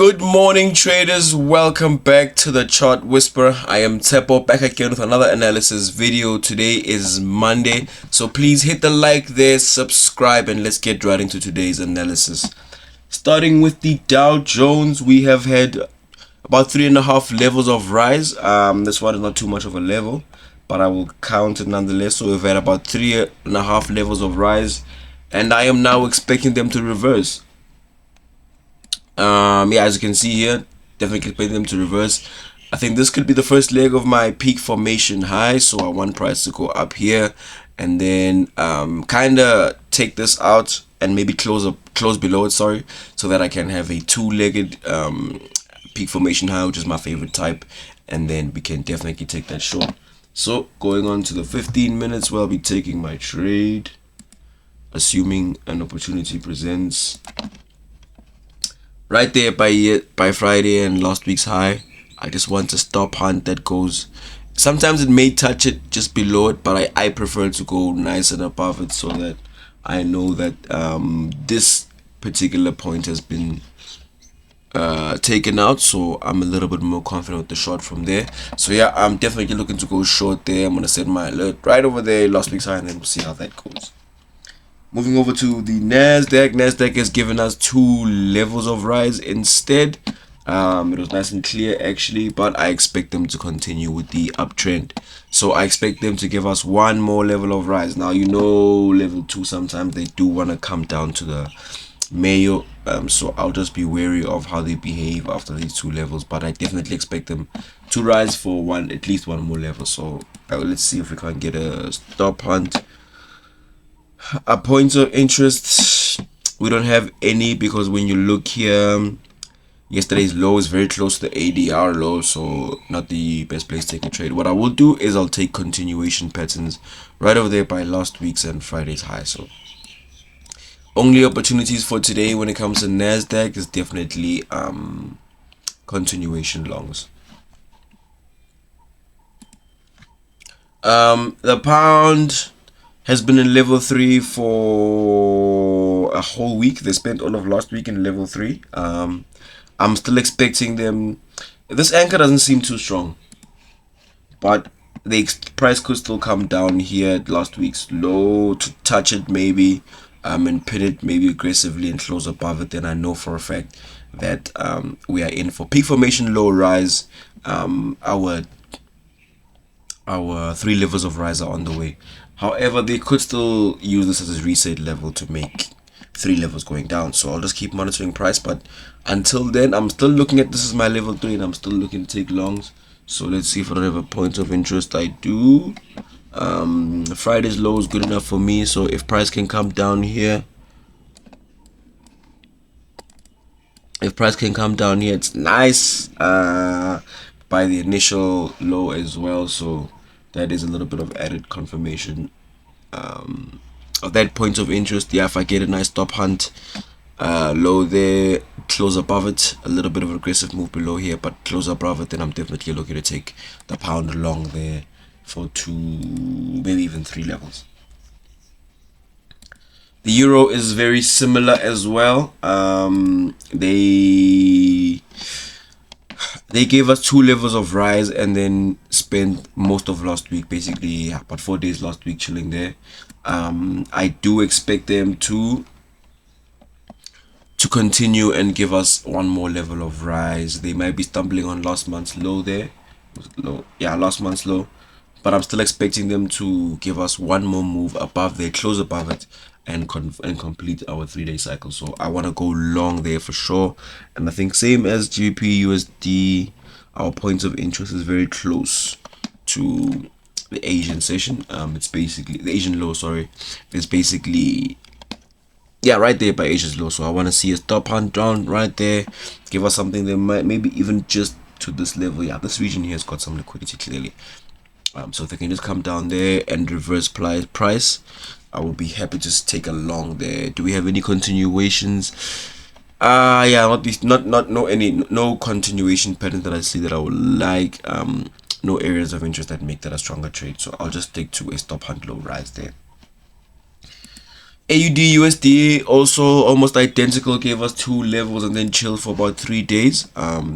Good morning, traders. Welcome back to the Chart Whisperer. I am Tepo, back again with another analysis video. Today is Monday, so please hit the like there, subscribe, and let's get right into today's analysis. Starting with the Dow Jones, we have had about 3.5 levels of rise. This one is not too much of a level, but I will count it nonetheless. So we've had about 3.5 levels of rise, and I am now expecting them to reverse. As you can see here, definitely expect them to reverse. I think this could be the first leg of my peak formation high, so I want price to go up here and then kind of take this out and maybe close below it, so that I can have a two-legged peak formation high, which is my favorite type, and then we can definitely take that short. So going on to the 15 minutes where I'll be taking my trade, assuming an opportunity presents. Right there by Friday and last week's high, I just want a stop hunt that goes. Sometimes it may touch it just below it, but I prefer to go nice and above it, so that I know that this particular point has been taken out, so I'm a little bit more confident with the short from there. So yeah, I'm definitely looking to go short there. I'm gonna set my alert right over there, last week's high, and then we'll see how that goes. Moving over to the Nasdaq has given us 2 levels of rise instead. It was nice and clear actually, but I expect them to continue with the uptrend. So I expect them to give us one more level of rise. Now, you know, level 2 sometimes they do want to come down to the Mayo, so I'll just be wary of how they behave after these 2 levels, but I definitely expect them to rise for at least one more level. So let's see if we can get a stop hunt. A point of interest, we don't have any, because when you look here, yesterday's low is very close to the ADR low, so not the best place to take a trade. What I will do is I'll take continuation patterns right over there by last week's and Friday's high. So only opportunities for today when it comes to Nasdaq is definitely continuation longs. The pound has been in level 3 for a whole week. They spent all of last week in level 3. I'm still expecting them. This anchor doesn't seem too strong, but the price could still come down here at last week's low to touch it maybe, and pin it maybe aggressively and close above it. Then I know for a fact that we are in for peak formation low rise. Our 3 levels of rise are on the way. However, they could still use this as a reset level to make 3 levels going down. So I'll just keep monitoring price. But until then, I'm still looking at this as my level 3, and I'm still looking to take longs. So let's see if I don't have a point of interest. I do. Friday's low is good enough for me. So if price can come down here, it's nice. By the initial low as well. So that is a little bit of added confirmation of that point of interest. Yeah, if I get a nice stop hunt low there, close above it, a little bit of an aggressive move below here, but close above it, then I'm definitely looking to take the pound long there for 2, maybe even 3 levels. The euro is very similar as well. They gave us 2 levels of rise and then spent most of last week, basically about 4 days last week chilling there. I do expect them to continue and give us one more level of rise. They might be stumbling on last month's low there. Last month's low. But I'm still expecting them to give us one more move above there, close above it, and complete our 3-day cycle. So I want to go long there for sure. And I think same as GBPUSD, our points of interest is very close to the Asian session. It's basically the Asian low. It's basically right there by Asia's low. So I want to see a stop hunt down right there, give us something that might maybe even just to this level. Yeah, this region here has got some liquidity clearly. So if they can just come down there and reverse price, I will be happy to take a long there. Do we have any continuations? No continuation pattern that I see that I would like. No areas of interest that make that a stronger trade. So I'll just stick to a stop hunt low rise there. AUDUSD also almost identical, gave us 2 levels and then chilled for about 3 days.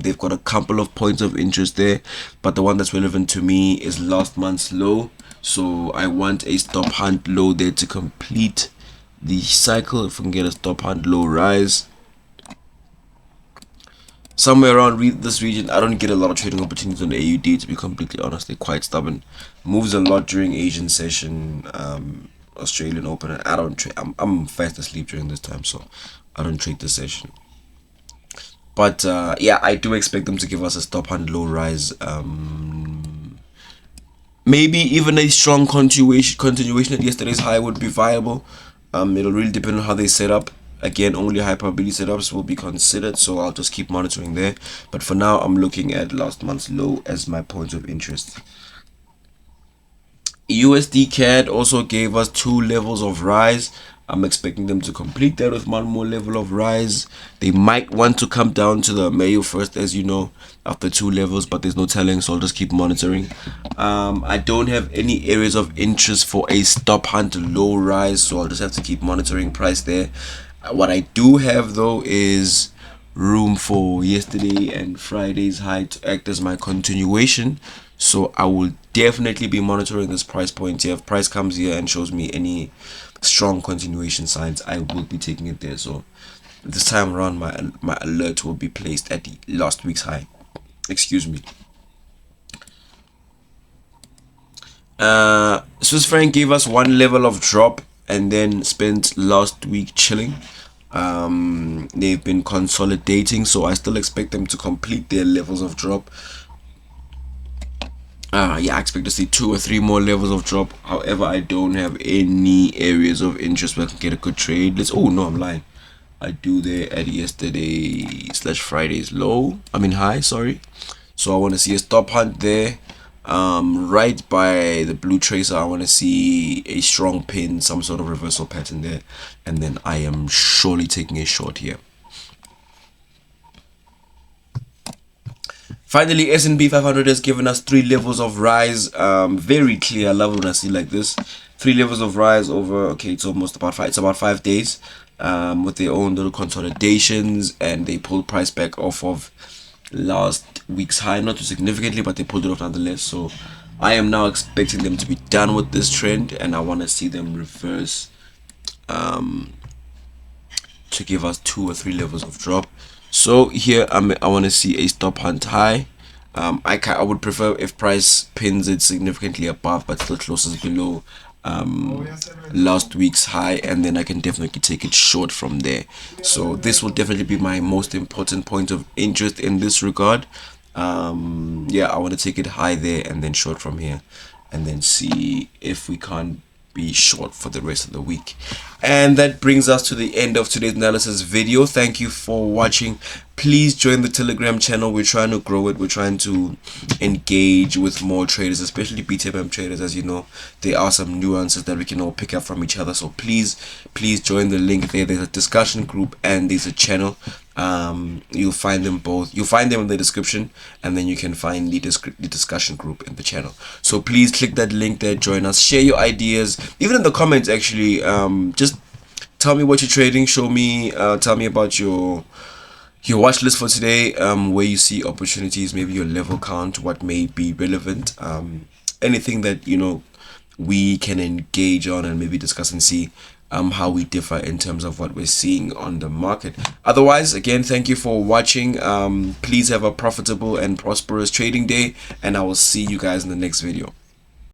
They've got a couple of points of interest there, but the one that's relevant to me is last month's low. So I want a stop hunt low there to complete the cycle. If we can get a stop hunt low rise somewhere around this region. I don't get a lot of trading opportunities on the AUD, to be completely honest. They're quite stubborn. Moves a lot during Asian session, Australian Open, and I don't trade. I'm fast asleep during this time, so I don't trade this session. But yeah, I do expect them to give us a stop hunt low rise. Maybe even a strong continuation at yesterday's high would be viable. It'll really depend on how they set up. Again, only high probability setups will be considered, so I'll just keep monitoring there. But for now, I'm looking at last month's low as my point of interest. USDCAD also gave us 2 levels of rise. I'm expecting them to complete that with one more level of rise. They might want to come down to the Mayo first, as you know, after 2 levels, but there's no telling, so I'll just keep monitoring. I don't have any areas of interest for a stop hunt low rise, so I'll just have to keep monitoring price there. What I do have though is room for yesterday and Friday's high to act as my continuation, so I will definitely be monitoring this price point here. If price comes here and shows me any strong continuation signs, I will be taking it there. So this time around, my alert will be placed at the last week's high. Excuse me. Swiss franc gave us 1 level of drop and then spent last week chilling. They've been consolidating, so I still expect them to complete their levels of drop. Yeah, I expect to see 2 or 3 more levels of drop. However, I don't have any areas of interest where I can get a good trade. Oh no, I'm lying. I do there at yesterday / Friday's low. High, sorry. So I want to see a stop hunt there. Right by the blue tracer, I want to see a strong pin, some sort of reversal pattern there, and then I am surely taking a short here. Finally, S&P 500 has given us 3 levels of rise. Very clear. I love when I see like this. 3 levels of rise over, okay, it's almost about 5. It's about 5 days, with their own little consolidations, and they pulled price back off of last week's high, not too significantly, but they pulled it off nonetheless. So I am now expecting them to be done with this trend, and I want to see them reverse to give us 2 or 3 levels of drop. So here I want to see a stop hunt high. I would prefer if price pins it significantly above but still closes below last week's high, and then I can definitely take it short from there. So this will definitely be my most important point of interest in this regard. Yeah, I want to take it high there and then short from here, and then see if we can't be short for the rest of the week. And that brings us to the end of today's analysis video. Thank you for watching. Please join the Telegram channel. We're trying to grow it. We're trying to engage with more traders, especially BTMM traders. As you know, there are some nuances that we can all pick up from each other, so please join the link there. There's a discussion group and there's a channel. You'll find them both. You'll find them in the description, and then you can find the discussion group in the channel. So please click that link there, join us, share your ideas, even in the comments actually. Just tell me what you're trading, show me, tell me about your watch list for today, where you see opportunities, maybe your level count, what may be relevant, anything that we can engage on and maybe discuss and see how we differ in terms of what we're seeing on the market. Otherwise, again, thank you for watching. Please have a profitable and prosperous trading day, and I will see you guys in the next video.